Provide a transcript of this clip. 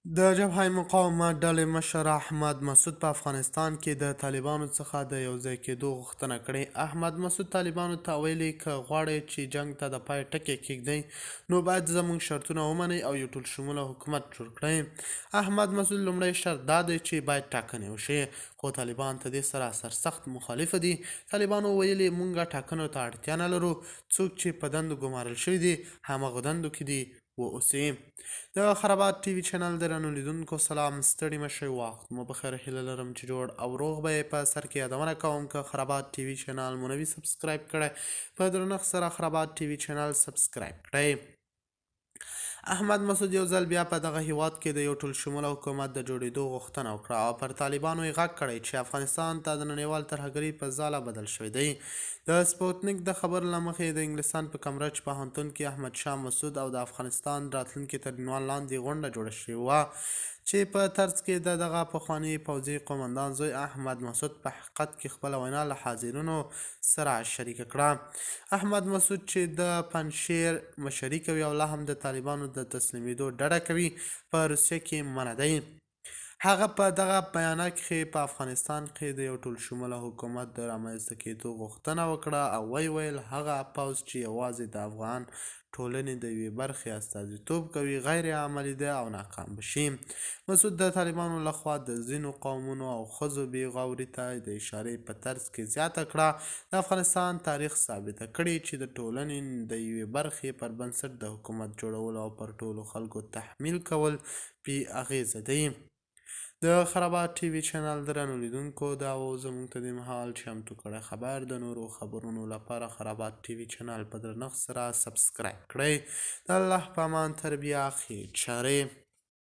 د جبهه مقاومت ډلې مشر احمد مسعود په افغانستان کې د طالبانو څخه د یوځای کېدو غوښتنه کړې. احمد مسعود طالبانو ته ویلي که غواړئ چې جنګ ته د پای ټکی کېږدئ نو باید زموږ شرطونه ومنئ او یو ټول شموله حکومت جوړ کړئ. احمد مسعود لومړی شرط دا دی چې باید ټاکنې وشي، خو طالبان ته دې سره سرسخت مخالفه دي. طالبانو ویلي موږ ټاکنو ته اړتیا نه لرو، څوک چې په دندو ګمارل شوي دي همغه دندو کې دي واوسي. د خرابات ټي وي چینل درنو لیدونکو سلام، ستړي مشئ، وخت مو بخیر. هیله لرم چې جوړ او روغ به یې. په سر کې یادونه کوم که خرابات ټي وي چینل مو نوي سبسکرایب کړی، په درنښت سره خرابات ټي وي چینل سبسکرایب کړئ. احمد مسعود یو ځل بیا په دغه هیواد کې د یو ټول شموله حکومت د جوړېدو غوښتنه وکړه او پر طالبانو یې غږ کړی چې افغانستان ته د نړیوال ترهګرۍ په ځاله بدل شوی دی. د سپوتنیک د خبر له مخې د انګلستان په کمبرج پوهنتون کې احمد شاه مسعود او د افغانستان راتلونکي تر عنوان لاندې غونډه جوړه شوې وه چې په ترڅ کې د دغه پخواني پوځي قومندان زوی احمد مسعود په حقیقت کې خپله وینا له حاضرینو سره شریکه کړه. احمد مسعود چې د پنجشیر مشري کوي او لا هم د طالبانو د تسلیمېدو ډډه کوي، په روسیه کې منع دی. هغه په دغه بیانیه کې په افغانستان کې د یو ټول شموله حکومت د رامنځته کېدو غوښتنه وکړه او ویل هغه پوځ چې یوازې د افغان ټولنې د یوې برخې استازیتوب کوي غیر عملي ده او ناکام به شي. مسعود د طالبانو لخوا د ځینو قومونو او ښځو بې غورۍ ته د اشارې په ترڅ کې زیاته کړه. د افغانستان تاریخ ثابته کړې چې د ټولنې د یوې برخې پر بنسټ د حکومت جوړول او پر ټولو خلکو تحمیل کول بې اغېزه دی. د خرابات ټي وي چینل درنو لیدونکو دا و زموږ ته د مهال چمتو کړی خبر. د نورو خبرونو لپاره خرابات ټي وي چینل په درنښت سره سبسکرایب کړئ. د الله په امان، تر بیا خیر چارې.